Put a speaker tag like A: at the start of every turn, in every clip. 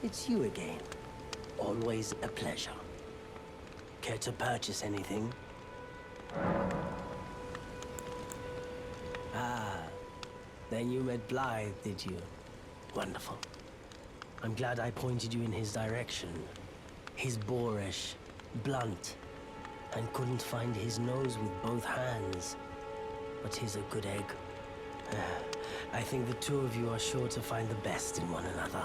A: it's you again. Always a pleasure. Care to purchase anything? Ah, then you met Blythe, did you? Wonderful. I'm glad I pointed you in his direction. He's boorish, blunt, and couldn't find his nose with both hands. But he's a good egg. I think the two of you are sure to find the best in one another.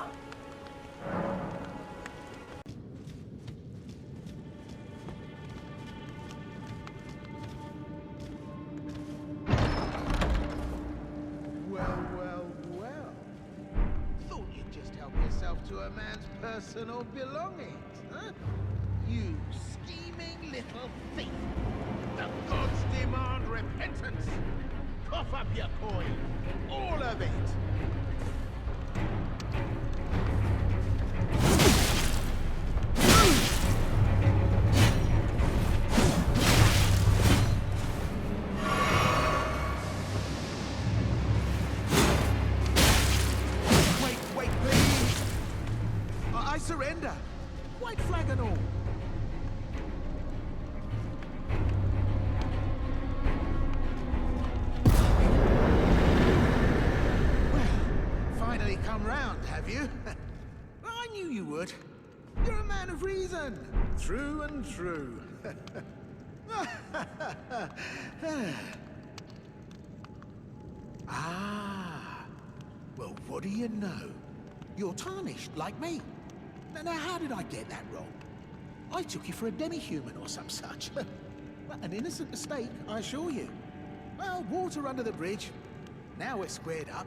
B: Well. Thought you'd just help yourself to a man's personal belongings, huh? You scheming little thief! The gods demand repentance! Cough up your coin! All of it! Wait, please! I surrender! White flag and all! Come round, have you? I knew you would. You're a man of reason. True and true. Ah. Well, what do you know? You're tarnished, like me. Now, how did I get that wrong? I took you for a demi-human or some such. Well, an innocent mistake, I assure you. Well, water under the bridge. Now we're squared up.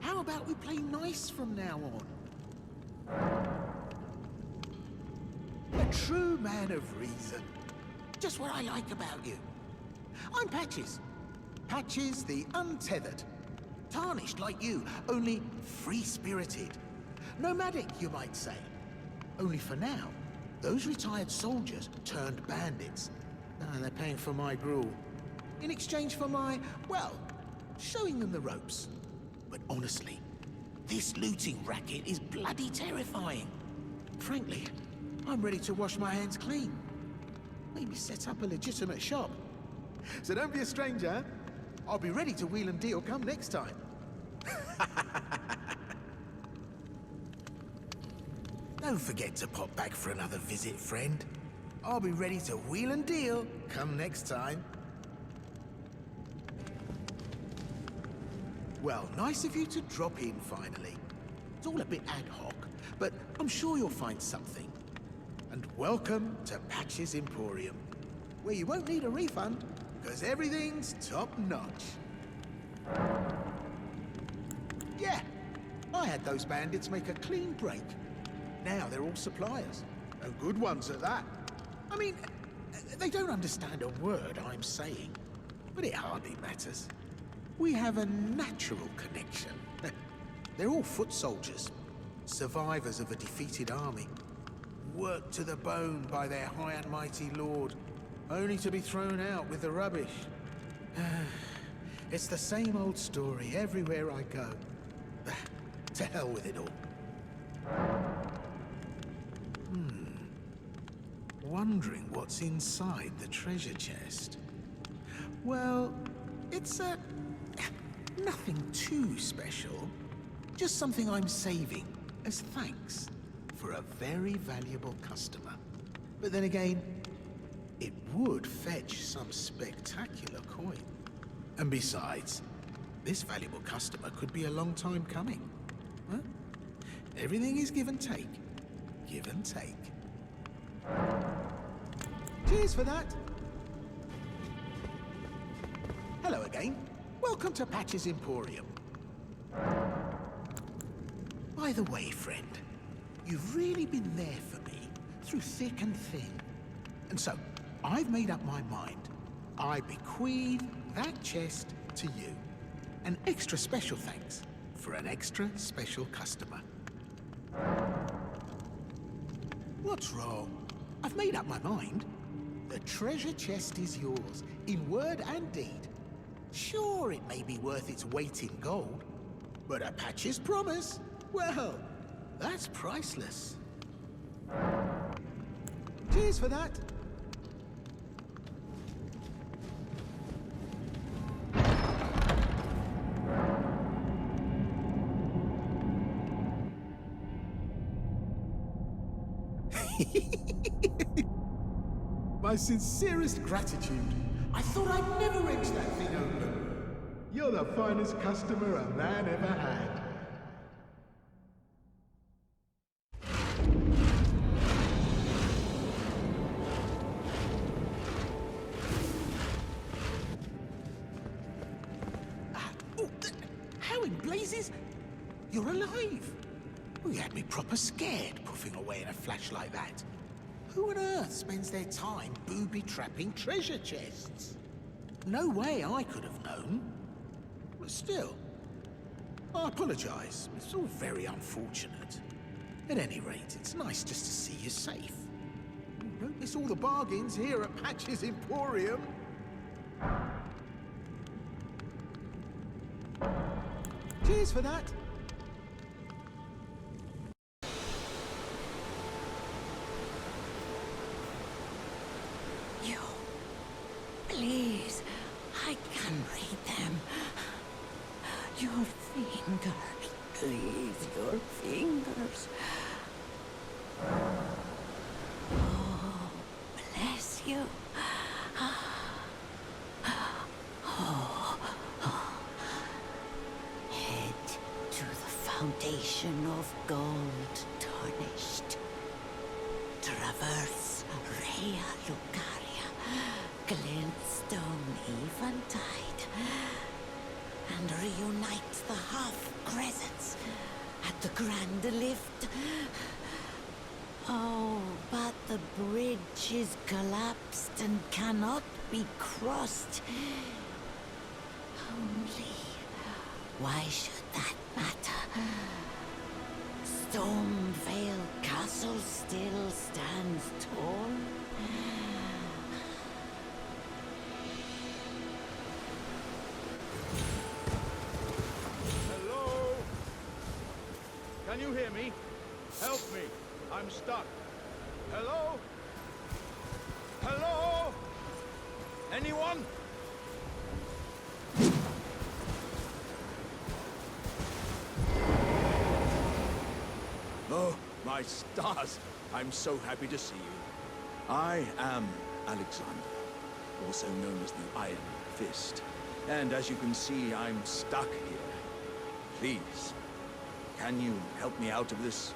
B: How about we play nice from now on? A true man of reason. Just what I like about you. I'm Patches. Patches the Untethered. Tarnished like you, only free-spirited. Nomadic, you might say. Only for now, those retired soldiers turned bandits. And they're paying for my gruel. In exchange for my, well, showing them the ropes. But honestly, this looting racket is bloody terrifying. Frankly, I'm ready to wash my hands clean. Maybe set up a legitimate shop. So don't be a stranger. I'll be ready to wheel and deal come next time. Don't forget to pop back for another visit, friend. I'll be ready to wheel and deal come next time. Well, nice of you to drop in finally. It's all a bit ad hoc, but I'm sure you'll find something. And welcome to Patches Emporium, where you won't need a refund, because everything's top-notch. Yeah, I had those bandits make a clean break. Now they're all suppliers, and good ones at that. I mean, they don't understand a word I'm saying, but it hardly matters. We have a natural connection. They're all foot soldiers, survivors of a defeated army, worked to the bone by their high and mighty lord, only to be thrown out with the rubbish. It's the same old story everywhere I go. To hell with it all. Wondering what's inside the treasure chest. Well, it's nothing too special. Just something I'm saving as thanks for a very valuable customer. But then again, it would fetch some spectacular coin. And besides, this valuable customer could be a long time coming. Huh? Everything is give and take. Give and take. Cheers for that. Hello again. Welcome to Patches Emporium. By the way, friend, you've really been there for me through thick and thin. And so, I've made up my mind. I bequeath that chest to you. An extra special thanks for an extra special customer. What's wrong? I've made up my mind. The treasure chest is yours, in word and deed. Sure, it may be worth its weight in gold, but a Patches promise? Well, That's priceless. Cheers for that. My sincerest gratitude. I thought I'd never wrench that thing open. You're the finest customer a man ever had. How in blazes? You're alive. You had me proper scared, puffing away in a flash like that. Who on earth spends their time booby-trapping treasure chests? No way I could have known. But still, I apologize. It's all very unfortunate. At any rate, it's nice just to see you safe. Don't miss all the bargains here at Patch's Emporium. Cheers for that.
C: Please, I can read them. Your fingers, please, your fingers. Oh, bless you. Head to the foundation of gold, tarnished. Traverse Rea Lucaria, glintstone eventide, and reunite the half-crescents at the grand lift. Oh, but the bridge is collapsed and cannot be crossed. Only, why should that matter? Stormvale Castle still stands tall.
D: Hello? Can you hear me? Help me. I'm stuck. Hello? Hello? Anyone? Oh, my stars. I'm so happy to see you. I am Alexander, also known as the Iron Fist. And as you can see, I'm stuck here. Please, can you help me out of this?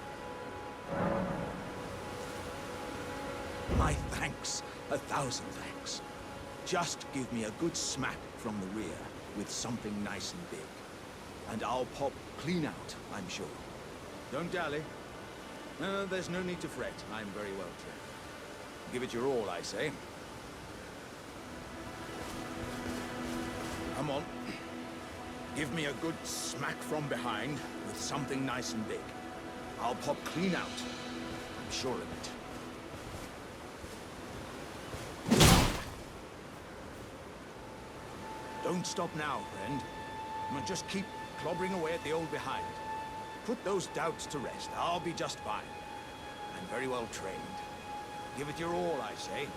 D: My thanks. 1,000 thanks. Just give me a good smack from the rear with something nice and big. And I'll pop clean out, I'm sure. Don't dally. There's no need to fret. I'm very well trained. Give it your all, I say. Come on. Give me a good smack from behind with something nice and big. I'll pop clean out. I'm sure of it. Don't stop now, friend. Just keep clobbering away at the old behind. Put those doubts to rest. I'll be just fine. I'm very well trained. Give it your all, I say.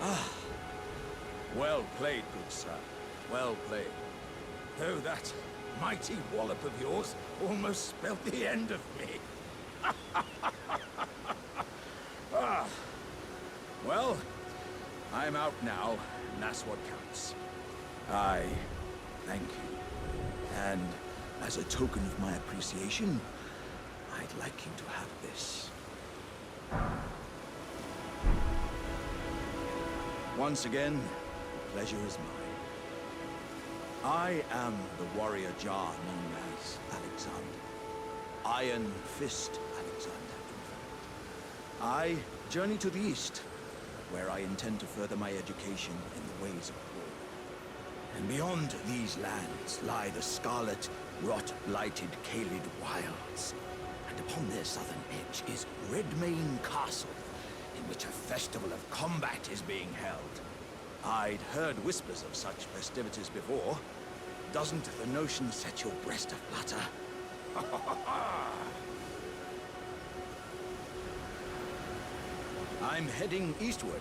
D: Ah. Well played, good sir. Well played. Though that mighty wallop of yours almost spelt the end of me. Ah. Well, I'm out now, and that's what counts. I thank you. And as a token of my appreciation, I'd like you to have this. Once again, the pleasure is mine. I am the warrior Jar known as Alexander. Iron Fist Alexander, in fact. I journey to the east, where I intend to further my education in the ways of war. And beyond these lands lie the scarlet, rot-blighted Kaled wilds. And upon their southern edge is Redmane Castle, in which a festival of combat is being held. I'd heard whispers of such festivities before. Doesn't the notion set your breast aflutter? I'm heading eastward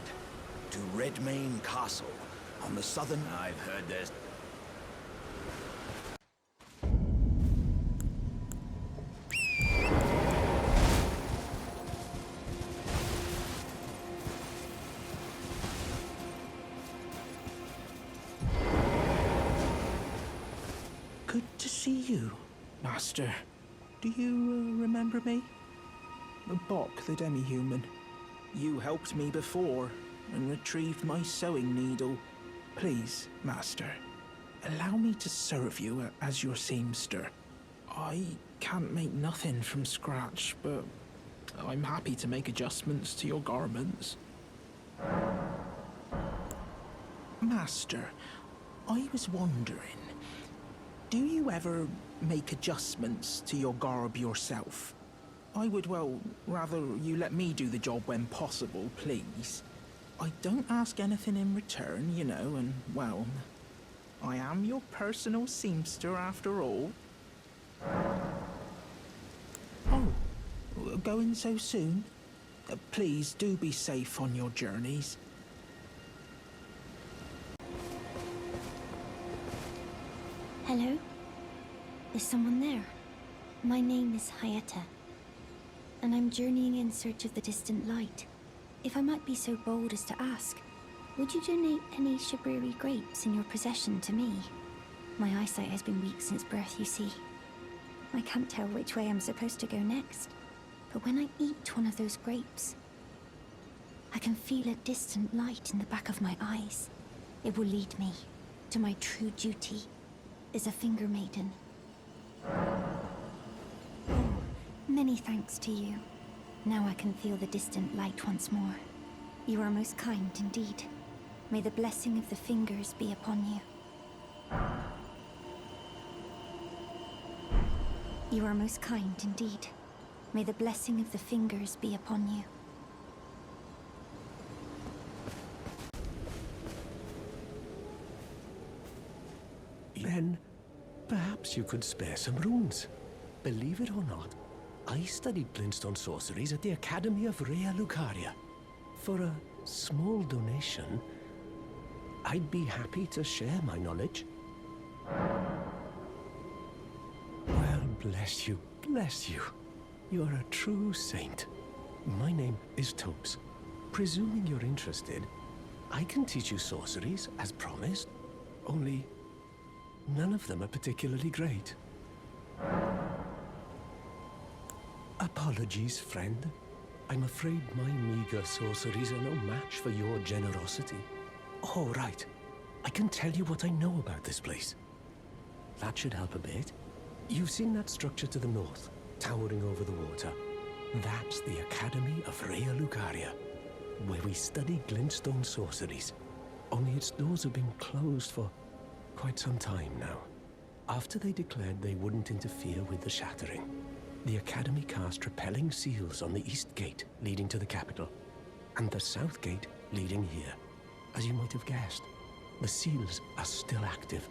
D: to Redmane Castle on the southern... I've heard there's...
E: Good to see you, Master. Do you remember me? Boc the demi-human. You helped me before and retrieved my sewing needle. Please, Master, allow me to serve you as your seamster. I can't make nothing from scratch, but I'm happy to make adjustments to your garments. Master, I was wondering, do you ever make adjustments to your garb yourself? I would, well, rather you let me do the job when possible, please. I don't ask anything in return, you know, and, well, I am your personal seamster after all. Oh, going so soon? Please do be safe on your journeys.
F: Hello? Is someone there? My name is Hyetta, and I'm journeying in search of the distant light. If I might be so bold as to ask, would you donate any Shabriri grapes in your possession to me? My eyesight has been weak since birth, you see. I can't tell which way I'm supposed to go next, but when I eat one of those grapes, I can feel a distant light in the back of my eyes. It will lead me to my true duty as a finger maiden. Oh, many thanks to you. Now I can feel the distant light once more. You are most kind indeed. May the blessing of the fingers be upon you. You are most kind indeed. May the blessing of the fingers be upon you.
A: Then, perhaps you could spare some runes. Believe it or not, I studied glintstone sorceries at the Academy of Rea Lucaria. For a small donation, I'd be happy to share my knowledge. Well, bless you, bless you. You're a true saint. My name is Thops. Presuming you're interested, I can teach you sorceries, as promised. Only, none of them are particularly great. Apologies, friend. I'm afraid my meager sorceries are no match for your generosity. Oh, right. I can tell you what I know about this place. That should help a bit. You've seen that structure to the north, towering over the water. That's the Academy of Rea Lucaria, where we study glintstone sorceries. Only its doors have been closed for quite some time now. After they declared they wouldn't interfere with the shattering, the Academy cast repelling seals on the east gate leading to the capital, and the south gate leading here. As you might have guessed, the seals are still active,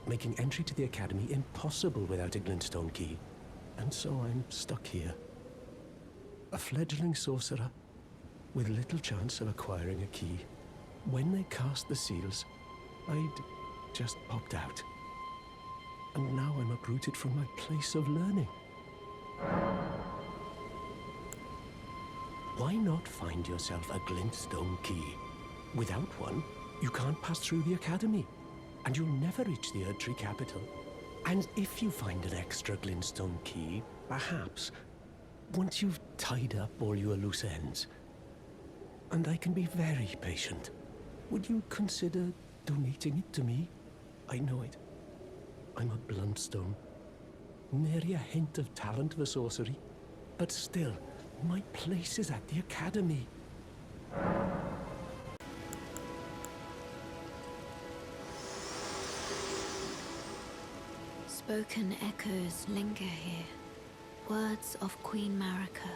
A: making entry to the Academy impossible without a glintstone key. And so I'm stuck here. A fledgling sorcerer with little chance of acquiring a key. When they cast the seals, I'd just popped out. And now I'm uprooted from my place of learning. Why not find yourself a glintstone key? Without one, you can't pass through the Academy, and you'll never reach the Erdtree capital. And if you find an extra glintstone key, perhaps, once you've tied up all your loose ends, and I can be very patient, would you consider donating it to me? I know it. I'm a bluntstone. Nary a hint of talent for sorcery. But still, my place is at the Academy.
F: Spoken echoes linger here.
C: Words of Queen Marika,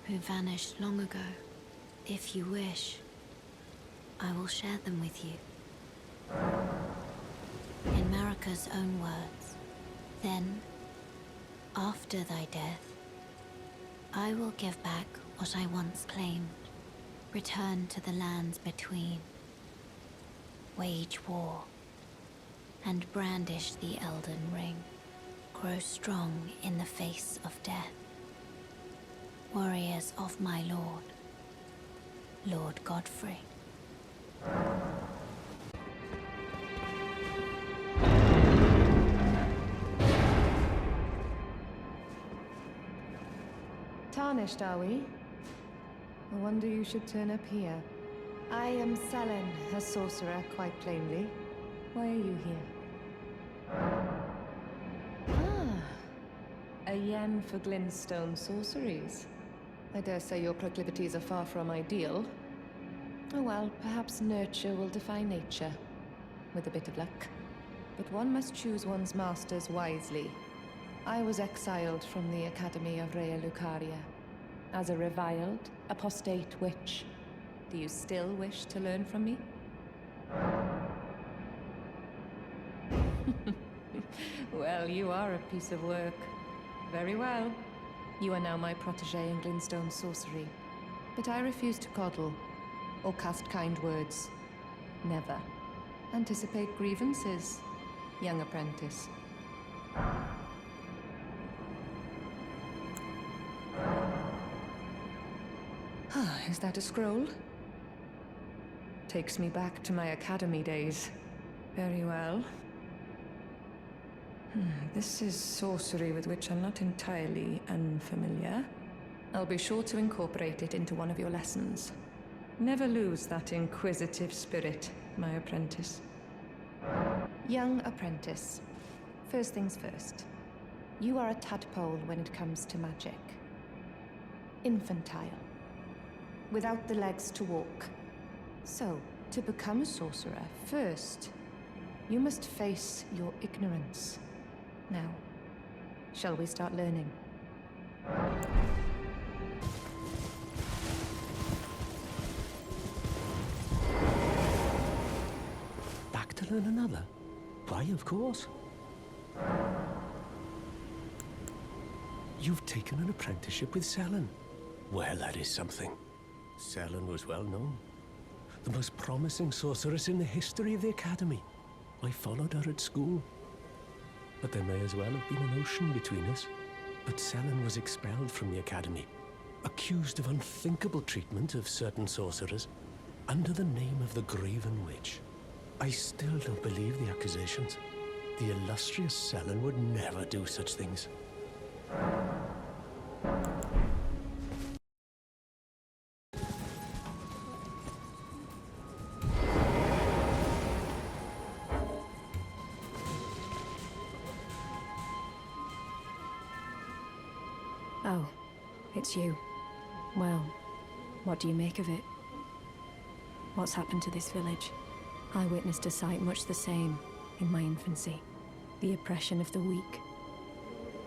C: who vanished long ago. If you wish, I will share them with you. In Marika's own words, then, after thy death, I will give back what I once claimed, return to the lands between, wage war, and brandish the Elden Ring, grow strong in the face of death. Warriors of my lord, Lord Godfrey.
G: Tarnished, are we? I wonder you should turn up here. I am Sellen, a sorcerer, quite plainly. Why are you here? Ah, a yen for glintstone sorceries. I dare say your proclivities are far from ideal. Oh well, perhaps nurture will defy nature, with a bit of luck. But one must choose one's masters wisely. I was exiled from the Academy of Rea Lucaria as a reviled, apostate witch. Do you still wish to learn from me? Well, you are a piece of work. Very well. You are now my protégé in glintstone sorcery. But I refuse to coddle, or cast kind words. Never. Anticipate grievances, young apprentice. Is that a scroll? Takes me back to my academy days. Very well. This is sorcery with which I'm not entirely unfamiliar. I'll be sure to incorporate it into one of your lessons. Never lose that inquisitive spirit, my apprentice. Young apprentice. First things first. You are a tadpole when it comes to magic. Infantile. Without the legs to walk. So, to become a sorcerer, first, you must face your ignorance. Now, shall we start learning?
A: Back to learn another? Why, of course. You've taken an apprenticeship with Sellen. Well, that is something. Sellen was well known. The most promising sorceress in the history of the Academy. I followed her at school. But there may as well have been an ocean between us. But Sellen was expelled from the Academy, accused of unthinkable treatment of certain sorcerers, under the name of the Graven Witch. I still don't believe the accusations. The illustrious Sellen would never do such things.
G: Oh, it's you. Well, what do you make of it? What's happened to this village? I witnessed a sight much the same in my infancy. The oppression of the weak.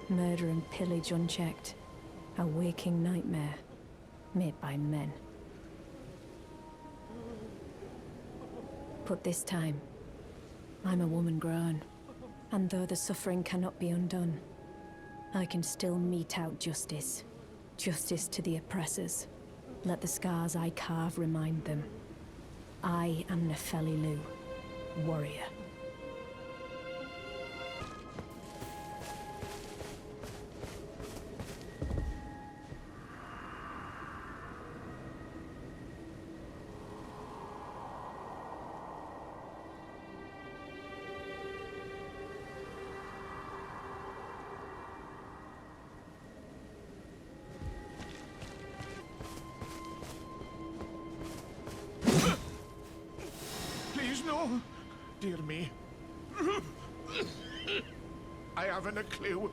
G: Murder and pillage unchecked. A waking nightmare made by men. But this time, I'm a woman grown. And though the suffering cannot be undone, I can still mete out justice. Justice to the oppressors. Let the scars I carve remind them. I am Nepheli Loux, warrior.
B: No, dear me. I haven't a clue.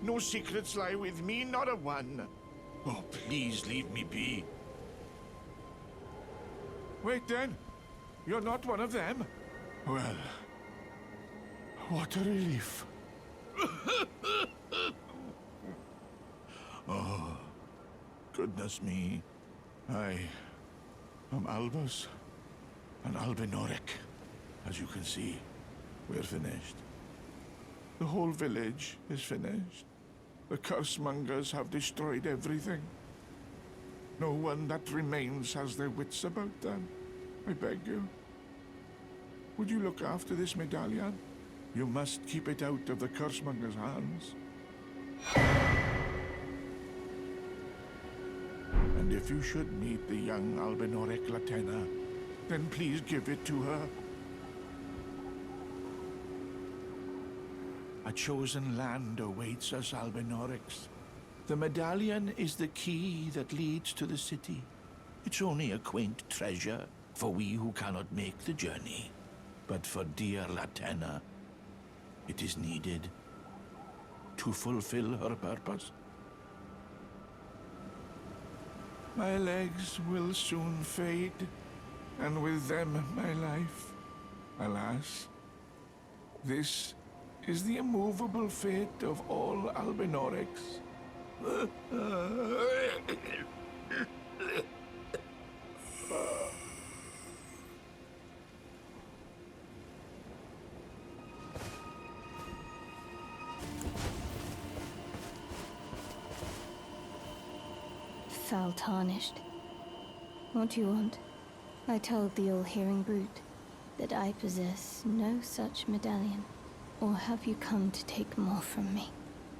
B: No secrets lie with me, not a one. Oh, please leave me be. Wait then, you're not one of them? Well, what a relief.
H: goodness me. I am Albus, an Albinauric. As you can see, we're finished. The whole village is finished. The cursemongers have destroyed everything. No one that remains has their wits about them. I beg you. Would you look after this medallion? You must keep it out of the cursemongers' hands. And if you should meet the young Albinauric Latenna, then please give it to her. A chosen land awaits us, Albinaurics. The medallion is the key that leads to the city. It's only a quaint treasure for we who cannot make the journey. But for dear Latenna, it is needed to fulfill her purpose. My legs will soon fade, and with them my life. Alas, this is the immovable fate of all Albinaurics.
F: Foul Tarnished. What do you want? I told the all-hearing brute that I possess no such medallion. Or have you come to take more from me?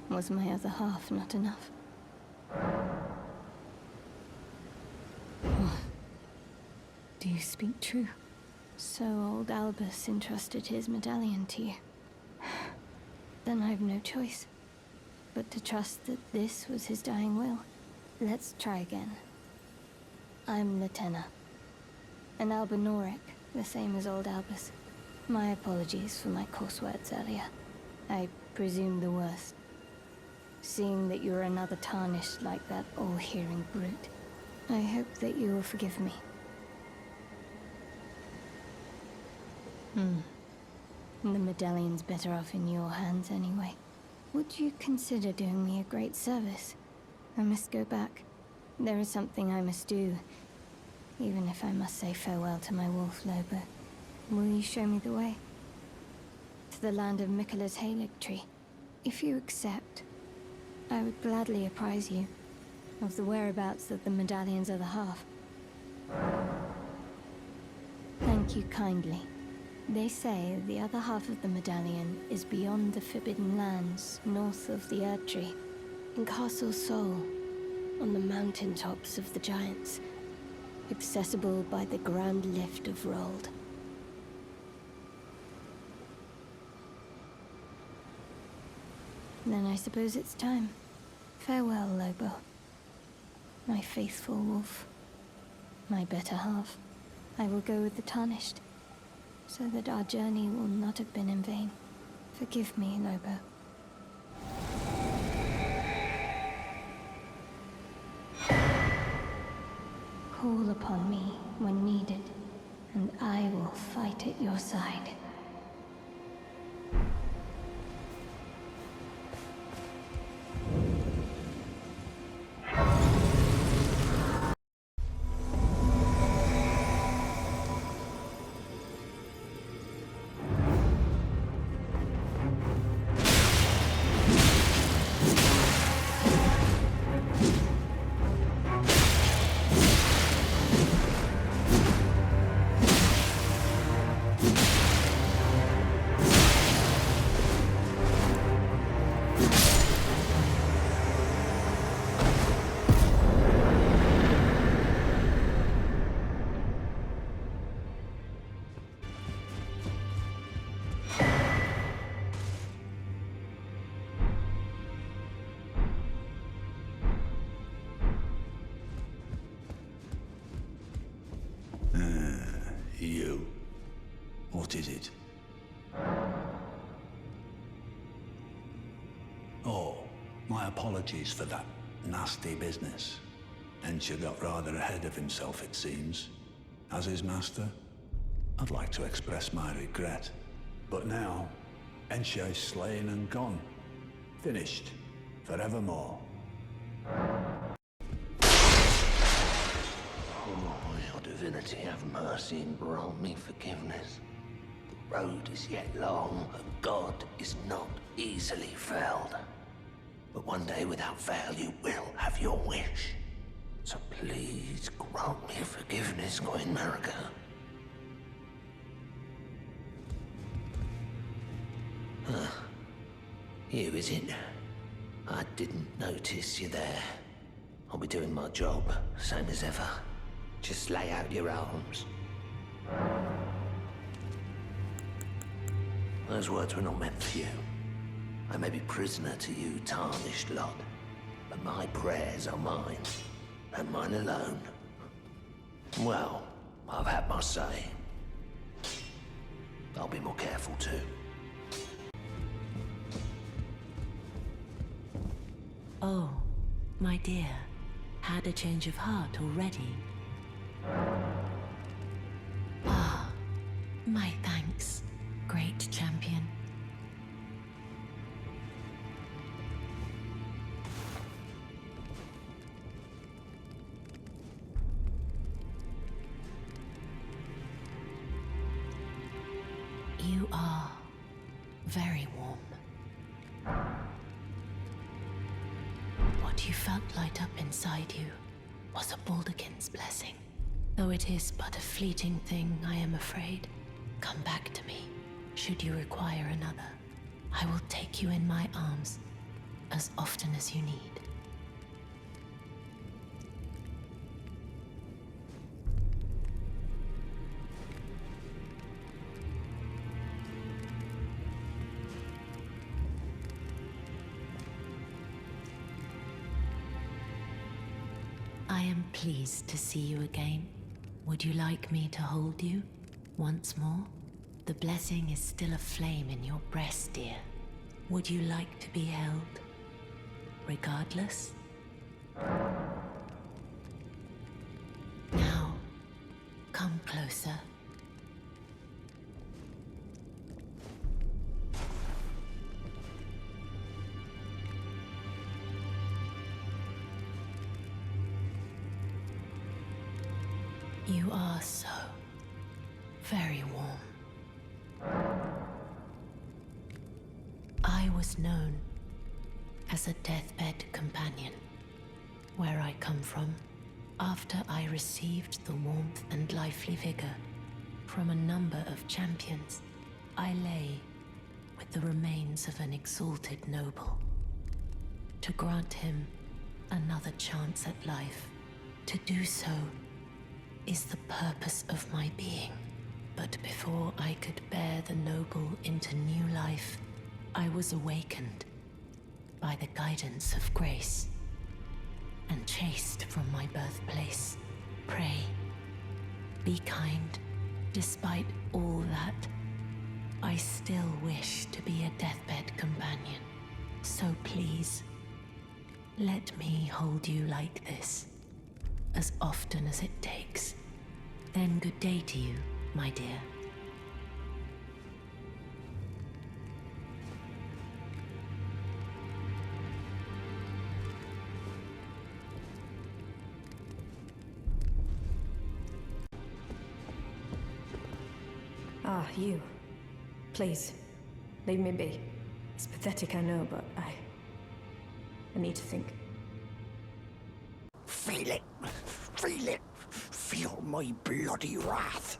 F: Was my other half not enough? Oh. Do you speak true? So old Albus entrusted his medallion to you. Then I've no choice but to trust that this was his dying will. Let's try again. I'm Latenna, an Albinauric, the same as old Albus. My apologies for my coarse words earlier. I presume the worst. Seeing that you're another Tarnished like that all-hearing brute, I hope that you will forgive me. The medallion's better off in your hands anyway. Would you consider doing me a great service? I must go back. There is something I must do, even if I must say farewell to my wolf Lobo. Will you show me the way? To the land of Mikola's Halig tree. If you accept, I would gladly apprise you of the whereabouts of the medallion's other half. Thank you kindly. They say the other half of the medallion is beyond the Forbidden Lands, north of the Erd Tree, in Castle Sol, on the mountain tops of the Giants, accessible by the Grand Lift of Rold. Then I suppose it's time. Farewell, Lobo. My faithful wolf. My better half. I will go with the Tarnished, so that our journey will not have been in vain. Forgive me, Lobo. Call upon me when needed, and I will fight at your side.
D: You. What is it? Oh, my apologies for that nasty business. Ensha got rather ahead of himself, it seems. As his master, I'd like to express my regret. But now, Ensha is slain and gone. Finished. Forevermore.
I: divinity have mercy and grant me forgiveness. The road is yet long, and God is not easily felled. But one day without fail you will have your wish. So please grant me forgiveness, Queen Marika. You, is it? I didn't notice you there. I'll be doing my job, same as ever. Just lay out your arms. Those words were not meant for you. I may be prisoner to you, tarnished lot, but my prayers are mine, and mine alone. Well, I've had my say. I'll be more careful too.
J: Oh, my dear, had a change of heart already? Ah, my thanks, great champion. You are very warm. What you felt light up inside you was a Baldurkin's blessing. Though it is but a fleeting thing, I am afraid. Come back to me, should you require another. I will take you in my arms as often as you need. I am pleased to see you again. Would you like me to hold you once more? The blessing is still aflame in your breast, dear. Would you like to be held, regardless? Now, come closer. You are so very warm. I was known as a deathbed companion. Where I come from, after I received the warmth and lively vigor from a number of champions, I lay with the remains of an exalted noble. To grant him another chance at life, to do so is the purpose of my being. But before I could bear the noble into new life, I was awakened by the guidance of grace and chased from my birthplace. Pray, be kind. Despite all that, I still wish to be a deathbed companion. So please, let me hold you like this, as often as it takes. Then good day to you, my dear.
G: Ah, you. Please, leave me be. It's pathetic, I know, but I need to think.
B: Feel it! Feel it! Feel my bloody wrath!